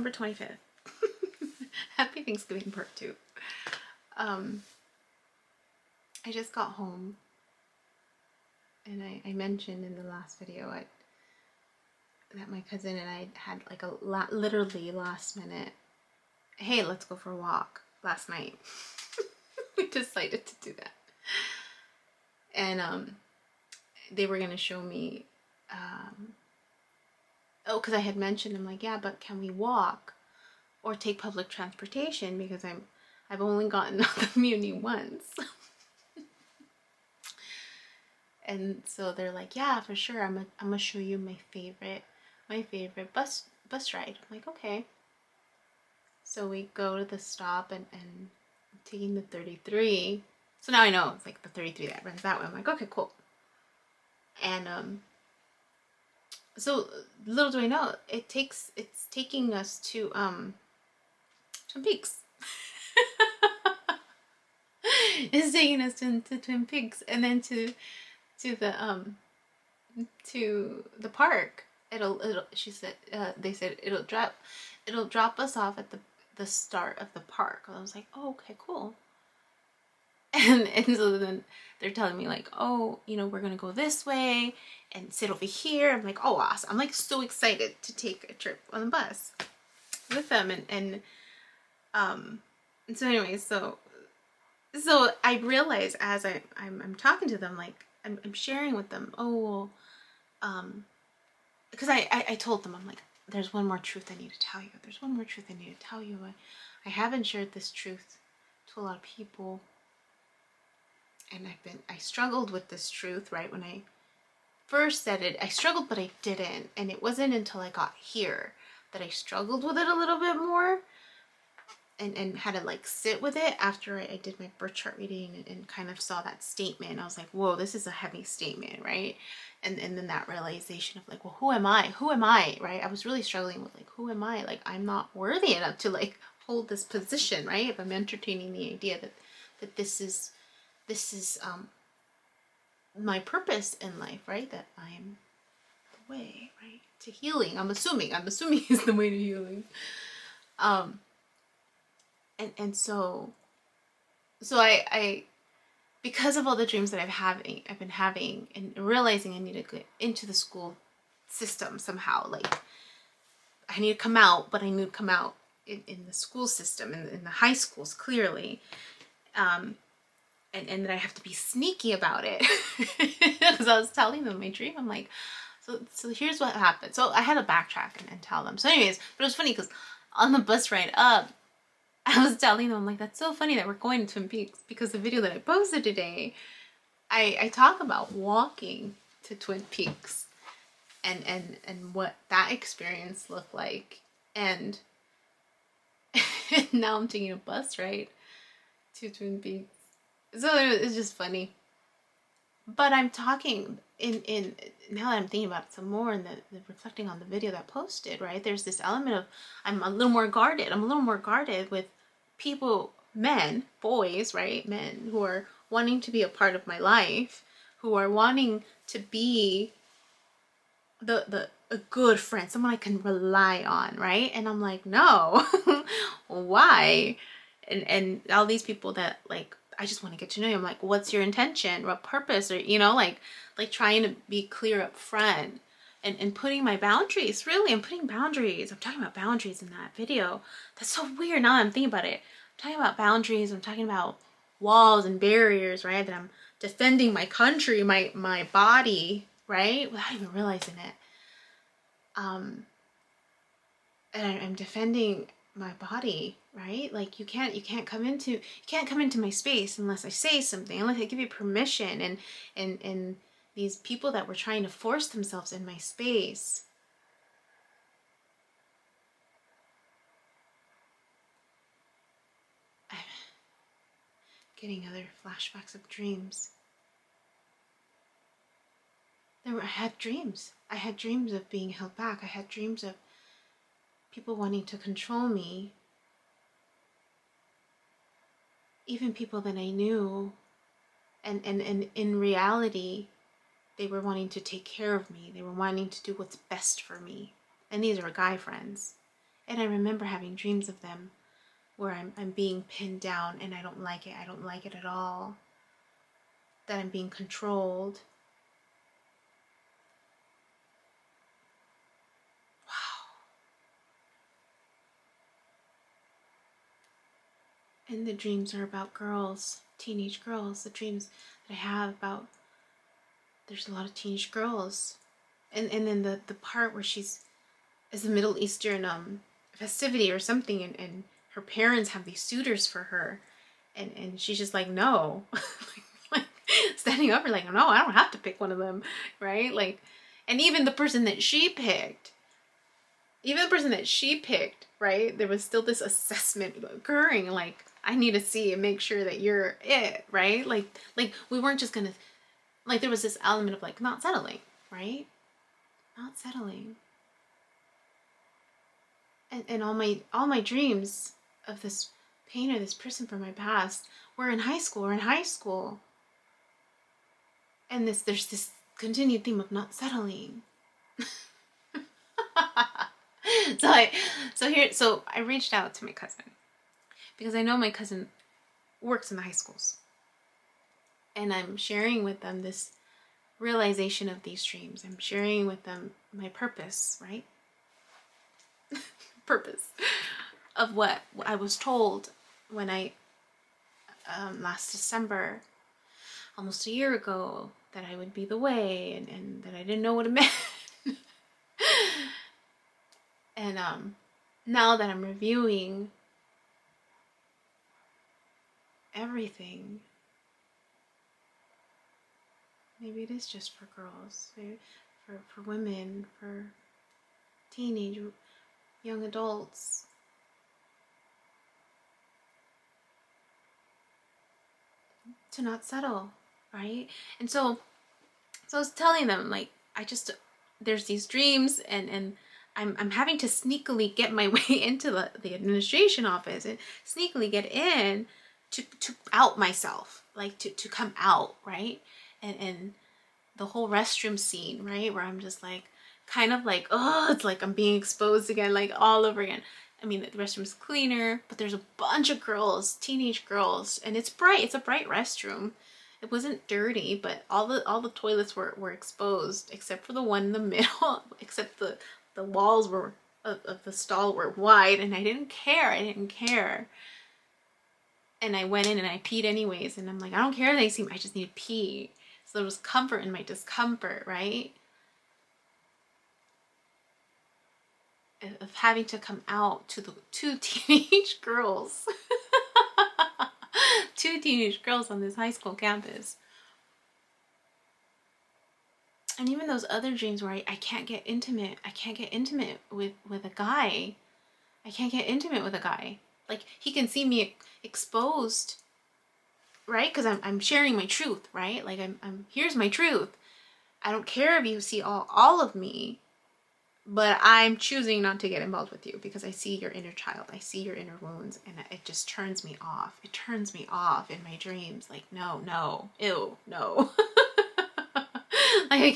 December 25th. Happy Thanksgiving part 2. I just got home, and I mentioned in the last video that my cousin and I had like a literally last minute, hey, let's go for a walk last night. We decided to do that. And they were gonna show me, because I had mentioned, I'm like, yeah, but can we walk or take public transportation, because I've only gotten out the Muni once. And so they're like, yeah, for sure, I'm gonna show you my favorite bus ride. I'm like, okay. So we go to the stop, and I'm taking the 33. So now I know it's like the 33 that runs that way. I'm like, okay, cool. And so little do I know, it's taking us to Twin Peaks. It's taking us to Twin Peaks, and then to the park. She said, they said it'll drop us off at the start of the park. I was like, oh, okay, cool. And so then they're telling me like, oh, we're gonna go this way and sit over here. I'm like, oh, awesome. I'm like so excited to take a trip on the bus with them. And so anyway, so I realize as I'm talking to them, like I'm sharing with them, oh, well, because I told them, I'm like, there's one more truth I need to tell you. There's one more truth I need to tell you. I haven't shared this truth to a lot of people. And I struggled with this truth, right? When I first said it, I struggled, but I didn't. And it wasn't until I got here that I struggled with it a little bit more and had to like sit with it after I did my birth chart reading and kind of saw that statement. I was like, whoa, this is a heavy statement, right? And then that realization of like, well, who am I? Who am I, right? I was really struggling with like, who am I? Like, I'm not worthy enough to like hold this position, right? If I'm entertaining the idea that this is my purpose in life, right? That I'm the way, right, to healing. I'm assuming is the way to healing. And so I because of all the dreams that I've been having and realizing I need to get into the school system somehow. Like, I need to come out, but I need to come out in the school system, in the high schools, clearly. And that I have to be sneaky about it. Because I was telling them my dream. I'm like, so here's what happened. So I had to backtrack and tell them. So anyways, but it was funny because on the bus ride up, I was telling them, like, that's so funny that we're going to Twin Peaks, because the video that I posted today, I talk about walking to Twin Peaks and what that experience looked like. And now I'm taking a bus ride to Twin Peaks. So it's just funny. But I'm talking in now that I'm thinking about it some more, and the reflecting on the video that I posted, right? There's this element of I'm a little more guarded with people, men, boys, right? Men who are wanting to be a part of my life, who are wanting to be a good friend, someone I can rely on, right? And I'm like, no. Why? And all these people that like, I just want to get to know you. I'm like, what's your intention? What purpose? Or, like trying to be clear up front and putting my boundaries. Really, I'm putting boundaries. I'm talking about boundaries in that video. That's so weird now that I'm thinking about it. I'm talking about boundaries. I'm talking about walls and barriers, right? That I'm defending my country, my body, right? Without even realizing it. And I'm defending my body, right? Like you can't come into my space unless I say something, unless I give you permission. And these people that were trying to force themselves in my space, I'm getting other flashbacks of dreams. I had dreams. I had dreams of being held back. I had dreams of people wanting to control me. Even people that I knew. And in reality, they were wanting to take care of me. They were wanting to do what's best for me. And these are guy friends. And I remember having dreams of them where I'm being pinned down and I don't like it. I don't like it at all. That I'm being controlled. Wow. And the dreams are about girls, teenage girls. The dreams that I have about, there's a lot of teenage girls. And then the part where she's, is a Middle Eastern festivity or something, and her parents have these suitors for her, and she's just like, no. like standing up, or like, no, I don't have to pick one of them, right? Like, and even the person that she picked, right, there was still this assessment occurring, like, I need to see and make sure that you're it, right? Like we weren't just gonna, like, there was this element of like not settling, right? Not settling. And all my dreams of this pain or this person from my past were in high school. And there's this continued theme of not settling. So I reached out to my cousin because I know my cousin works in the high schools. And I'm sharing with them this realization of these dreams. I'm sharing with them my purpose, right? Purpose of what I was told when I, last December, almost a year ago, that I would be the way, and that I didn't know what it meant. And now that I'm reviewing everything, maybe it is just for girls, maybe for women, for teenage, young adults. To not settle, right? And so I was telling them, like, there's these dreams, and I'm having to sneakily get my way into the administration office and sneakily get in to out myself, like to come out, right? And the whole restroom scene, right, where I'm just like, kind of like, oh, it's like I'm being exposed again, like all over again. I mean, the restroom's cleaner, but there's a bunch of girls, teenage girls, and it's bright. It's a bright restroom. It wasn't dirty, but all the toilets were exposed, except for the one in the middle. Except the walls were of the stall were wide, and I didn't care. And I went in and I peed anyways, and I'm like, I don't care if they see me, I just need to pee. So there was comfort in my discomfort, right? Of having to come out to the two teenage girls. Two teenage girls on this high school campus. And even those other dreams where I can't get intimate. I can't get intimate with a guy. I can't get intimate with a guy. Like, he can see me exposed, right? Because I'm sharing my truth, right? Like, I'm here's my truth. I don't care if you see all of me, but I'm choosing not to get involved with you because I see your inner child. I see your inner wounds, and it just turns me off. It turns me off in my dreams. Like, no, ew, no. Like, I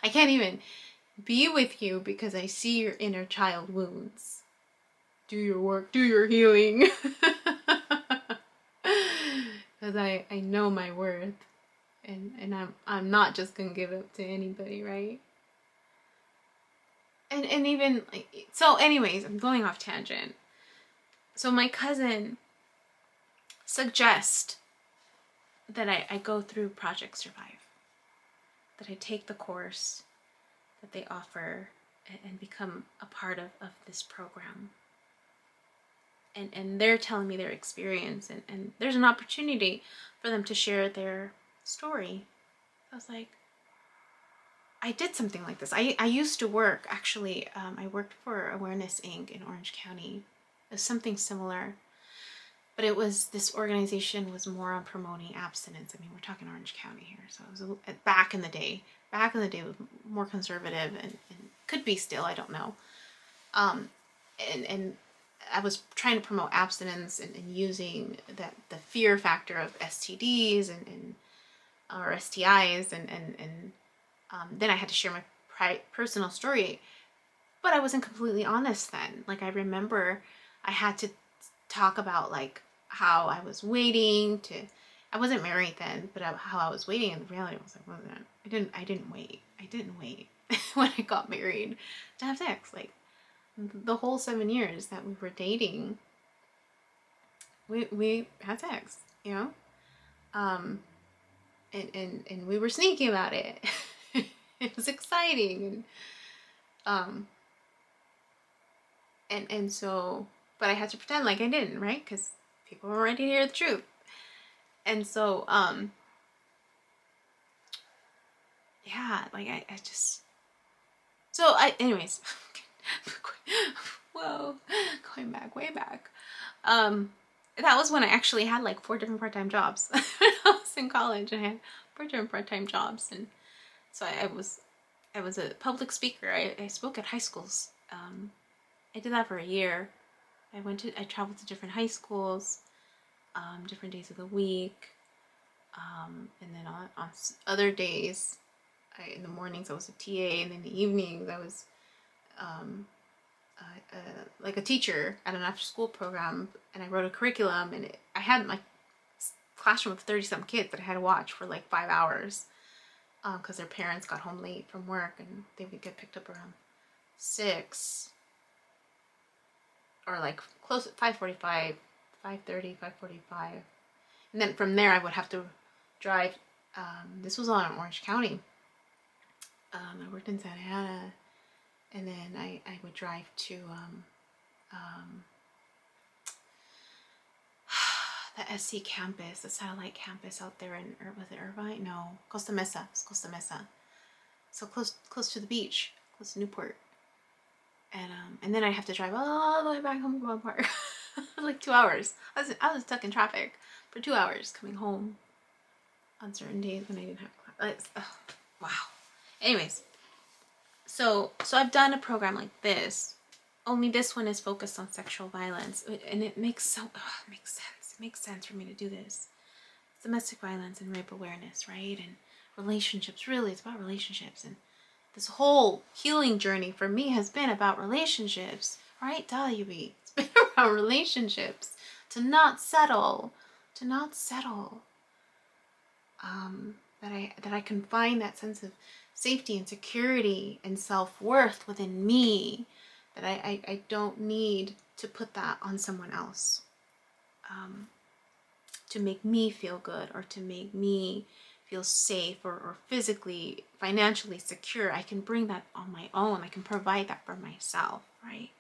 can't even be with you because I see your inner child wounds. Do your work, do your healing. Because I know my worth, and I'm not just gonna give up to anybody, right? And even like, so anyways, I'm going off tangent. So my cousin suggests that I go through Project Survive, that I take the course that they offer and become a part of this program. And they're telling me their experience, and there's an opportunity for them to share their story. I was like, I did something like this. I used to work, actually, I worked for Awareness Inc. in Orange County. It was something similar. But it was, this organization was more on promoting abstinence. I mean, we're talking Orange County here. So it was back in the day. Back in the day, it was more conservative, and could be still, I don't know. And I was trying to promote abstinence and using the fear factor of STDs or STIs, and then I had to share my personal story. but I wasn't completely honest then. Like, I remember I had to talk about like how I was waiting to, I wasn't married then, but how I was waiting, and the reality was I wasn't. I didn't wait when I got married to have sex. Like, the whole 7 years that we were dating, we had sex, you know? And we were sneaky about it. It was exciting. And so, but I had to pretend like I didn't, right? Because people were ready to hear the truth. And so, yeah, like I just, so anyways, whoa, going back, way back. That was when I actually had like 4 different part-time jobs. When I was in college, I had 4 different part-time jobs. And so I was a public speaker. I spoke at high schools. I did that for a year. I traveled to different high schools, different days of the week. And then on other days, in the mornings I was a TA, and in the evenings I was like a teacher at an after-school program, and I wrote a curriculum, and I had my classroom of 30-some kids that I had to watch for like 5 hours because their parents got home late from work, and they would get picked up around 6 or like close at 5:45, 5:30, 5:45. And then from there I would have to drive. This was all in Orange County. I worked in Santa Ana, and then I would drive to the SC campus, the satellite campus out there in, or was it Irvine? No, Costa Mesa. It's Costa Mesa. So close to the beach, close to Newport. And then I have to drive all the way back home to Bond Park. Like 2 hours. I was stuck in traffic for 2 hours coming home on certain days when I didn't have class. Wow. Anyways, so I've done a program like this. Only this one is focused on sexual violence, and it makes sense. It makes sense for me to do this. It's domestic violence and rape awareness, right? And relationships. Really, it's about relationships. And this whole healing journey for me has been about relationships, right? WB. It's been about relationships. To not settle. That I can find that sense of safety and security and self-worth within me. That I don't need to put that on someone else. To make me feel good, or to make me feel safe, or physically, financially secure. I can bring that on my own. I can provide that for myself, right?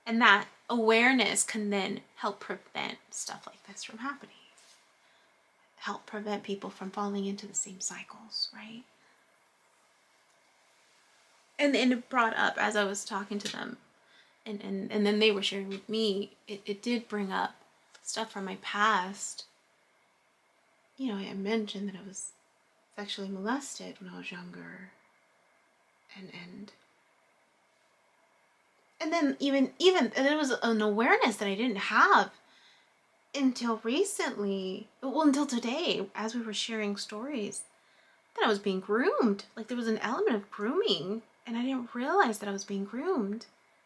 And that awareness can then help prevent stuff like this from happening. Help prevent people from falling into the same cycles, right? And it brought up, as I was talking to them, and then they were sharing with me, it did bring up stuff from my past. You know, I mentioned that I was sexually molested when I was younger. And then even there was an awareness that I didn't have until recently, well, until today, as we were sharing stories, that I was being groomed. Like, there was an element of grooming, and I didn't realize that I was being groomed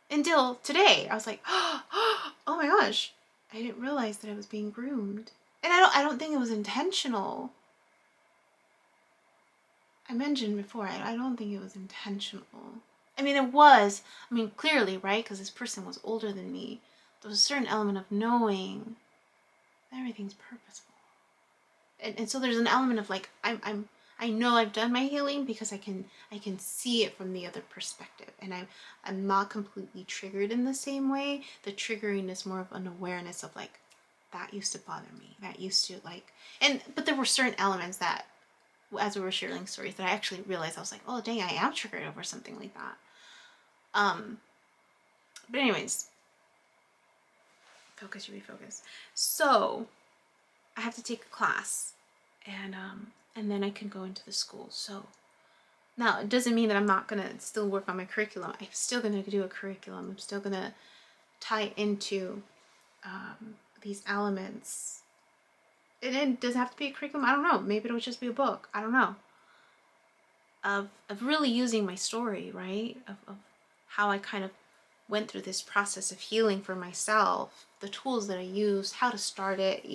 until today. I was like, oh my gosh, I didn't realize that I was being groomed. And I don't think it was intentional. I mentioned before, I don't think it was intentional. I mean, it was. I mean, clearly, right? Because this person was older than me. There was a certain element of knowing that everything's purposeful. And so there's an element of like, I know I've done my healing because I can see it from the other perspective. And I'm not completely triggered in the same way. The triggering is more of an awareness of like, that used to bother me. That used to like, but there were certain elements that, as we were sharing stories, that I actually realized, I was like, oh dang, I am triggered over something like that. But anyways, focus, you refocus. So I have to take a class, and then I can go into the school. So now it doesn't mean that I'm not gonna still work on my curriculum. I'm still gonna do a curriculum. I'm still gonna tie into these elements. It does have to be a curriculum. I don't know. Maybe it'll just be a book. I don't know. Of really using my story, right? Of how I kind of went through this process of healing for myself, the tools that I used, how to start it,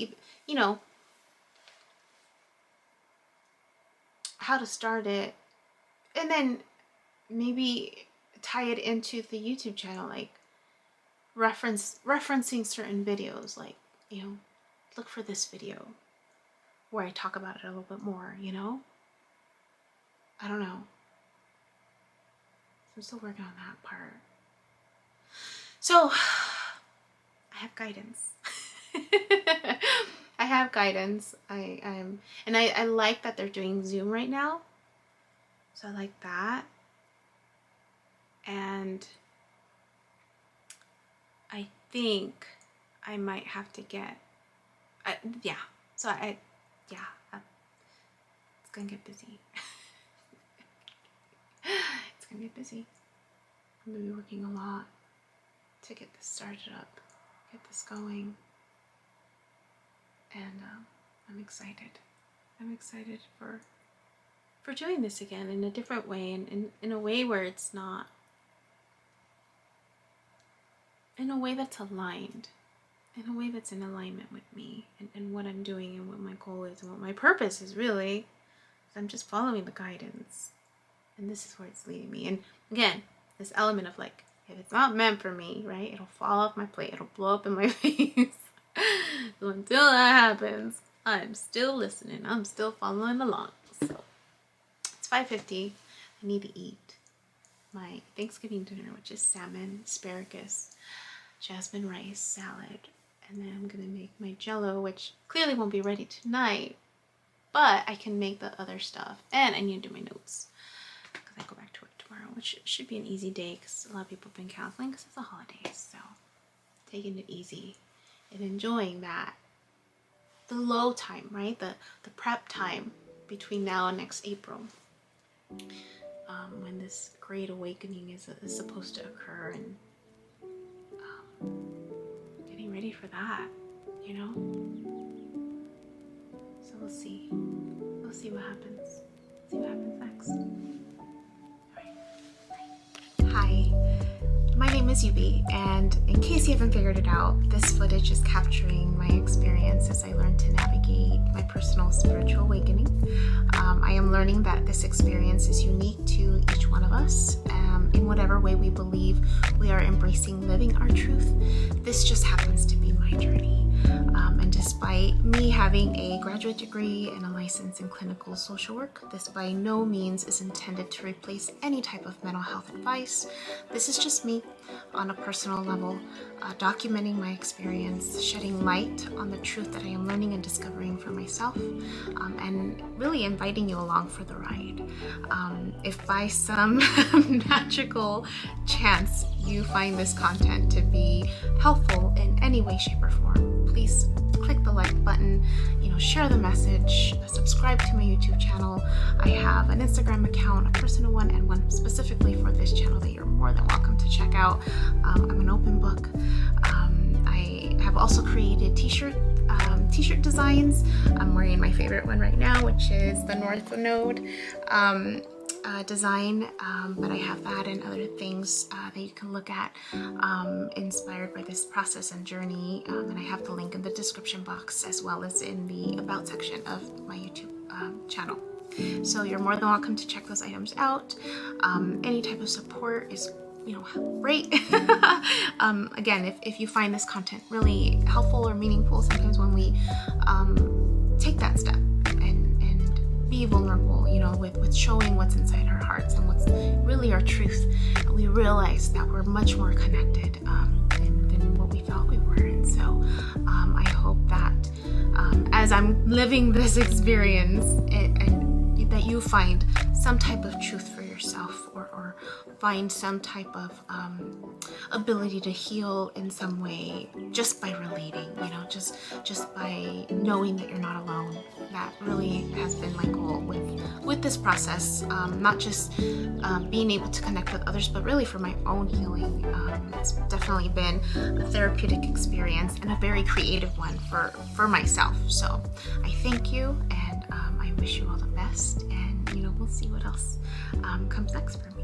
you know, how to start it, and then maybe tie it into the YouTube channel, like referencing certain videos, like, you know, look for this video where I talk about it a little bit more, you know? I don't know. I'm still working on that part. So, I have guidance. I have guidance. I like that they're doing Zoom right now. So I like that. And I think I might have to get, yeah. So it's gonna get busy. It's gonna get busy. I'm gonna be working a lot to get this started up, get this going. And I'm excited. I'm excited for doing this again in a different way, and in a way where it's not, in a way that's aligned, in a way that's in alignment with me and what I'm doing and what my goal is and what my purpose is really. I'm just following the guidance, and this is where it's leading me. And again, this element of like, if it's not meant for me, right, it'll fall off my plate, it'll blow up in my face. So until that happens, I'm still listening, I'm still following along. So it's 5:50. I need to eat my Thanksgiving dinner, which is salmon, asparagus, jasmine rice, salad, and then I'm gonna make my jello, which clearly won't be ready tonight, but I can make the other stuff. And I need to do my notes because I go back to work tomorrow, which should be an easy day because a lot of people have been canceling because it's the holidays. So taking it easy and enjoying that, the low time, right, the prep time between now and next April, when this great awakening is supposed to occur, and getting ready for that, you know. So we'll see what happens. See what happens next. All right. Hi. My name is Yubi, and in case you haven't figured it out, this footage is capturing my experience as I learn to navigate my personal spiritual awakening. I am learning that this experience is unique to each one of us, in whatever way we believe we are embracing living our truth. This just happens to be my journey. And despite me having a graduate degree and a license in clinical social work, this by no means is intended to replace any type of mental health advice. This is just me on a personal level, documenting my experience, shedding light on the truth that I am learning and discovering for myself, and really inviting you along for the ride. If by some magical chance you find this content to be helpful in any way, shape, or form, please click the like button, share the message, subscribe to my YouTube channel. I have an Instagram account, a personal one, and one specifically for this channel that you're more than welcome to check out. I'm an open book. I have also created t-shirt designs. I'm wearing my favorite one right now, which is the North Node design, but I have that and other things that you can look at, inspired by this process and journey, and I have the link in the description box as well as in the about section of my YouTube channel. So you're more than welcome to check those items out. Any type of support is great. Again, if you find this content really helpful or meaningful, sometimes when we take that step and be vulnerable, with showing what's inside our hearts and what's really our truth, we realize that we're much more connected than what we thought we were. And so I hope that as I'm living this experience, and that you find some type of truth for yourself, or find some type of ability to heal in some way just by relating, just by knowing that you're not alone. That really has been my goal with this process, not just being able to connect with others, but really for my own healing. It's definitely been a therapeutic experience and a very creative one for myself. So I thank you, and I wish you all the best, and we'll see what else comes next for me.